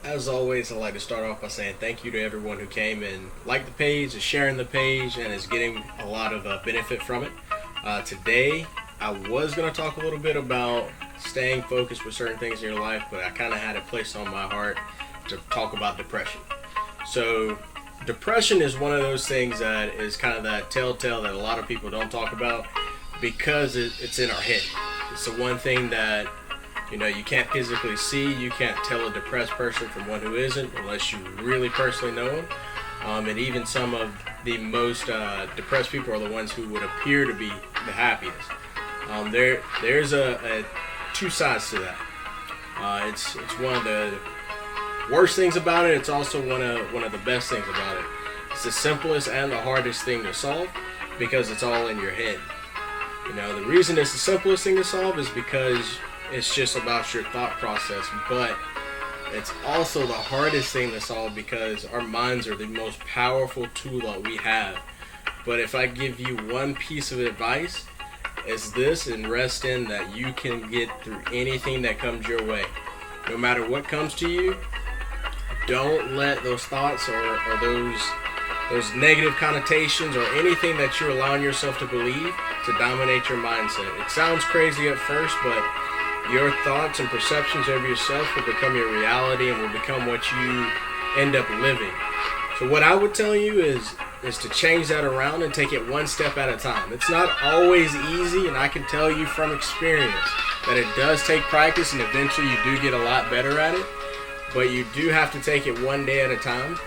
As always, I'd like to start off by saying thank you to everyone who came and liked the page, is sharing the page, and is getting a lot of benefit from it. Today, I was going to talk a little bit about staying focused with certain things in your life, but I kind of had it placed on my heart to talk about depression. So, depression is one of those things that is kind of that telltale that a lot of people don't talk about because it's in our head. It's the one thing that you can't physically see. You can't tell a depressed person from one who isn't unless you really personally know them. And even some of the most depressed people are the ones who would appear to be the happiest. There's a two sides to that. It's one of the worst things about it. It's also one of the best things about it. It's the simplest and the hardest thing to solve because it's all in your head. The reason it's the simplest thing to solve is because it's just about your thought process, but it's also the hardest thing to solve because our minds are the most powerful tool that we have. But if I give you one piece of advice, it's this, and rest in that you can get through anything that comes your way. No matter what comes to you, don't let those thoughts or those negative connotations or anything that you're allowing yourself to believe to dominate your mindset. It sounds crazy at first, but your thoughts and perceptions of yourself will become your reality and will become what you end up living. So what I would tell you is to change that around and take it one step at a time. It's not always easy, and I can tell you from experience that it does take practice, and eventually you do get a lot better at it. But you do have to take it one day at a time.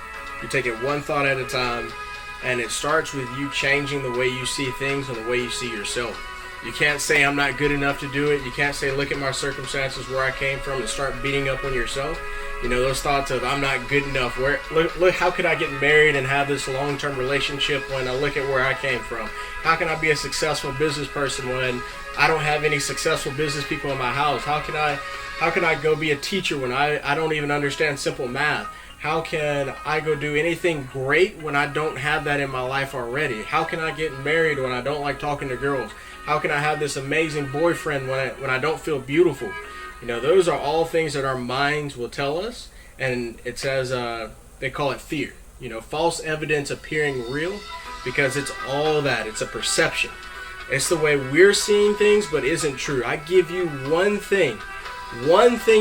You take it one thought at a time, and it starts with you changing the way you see things and the way you see yourself. You can't say I'm not good enough to do it. You can't say look at my circumstances where I came from and start beating up on yourself. Those thoughts of I'm not good enough. Look, how could I get married and have this long-term relationship when I look at where I came from? How can I be a successful business person when I don't have any successful business people in my house? How can I go be a teacher when I don't even understand simple math? How can I go do anything great when I don't have that in my life already? How can I get married when I don't like talking to girls? How can I have this amazing boyfriend when I don't feel beautiful? Those are all things that our minds will tell us, and it says they call it fear. False evidence appearing real, because it's all that. It's a perception. It's the way we're seeing things, but isn't true. I give you one thing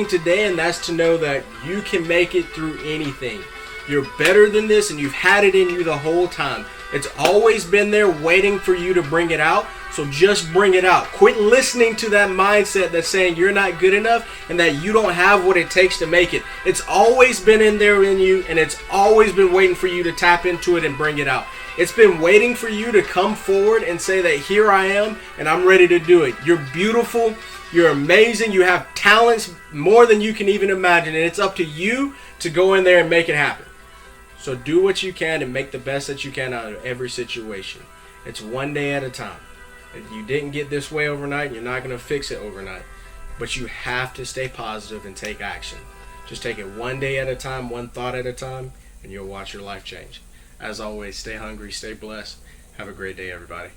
today, and that's to know that you can make it through anything. You're better than this, and you've had it in you the whole time. It's always been there waiting for you to bring it out, so just bring it out. Quit listening to that mindset that's saying you're not good enough and that you don't have what it takes to make it. It's always been in there in you, and it's always been waiting for you to tap into it and bring it out. It's been waiting for you to come forward and say that here I am, and I'm ready to do it. You're beautiful. You're amazing. You have talents more than you can even imagine, and it's up to you to go in there and make it happen. So do what you can and make the best that you can out of every situation. It's one day at a time. If you didn't get this way overnight, you're not going to fix it overnight. But you have to stay positive and take action. Just take it one day at a time, one thought at a time, and you'll watch your life change. As always, stay hungry, stay blessed. Have a great day, everybody.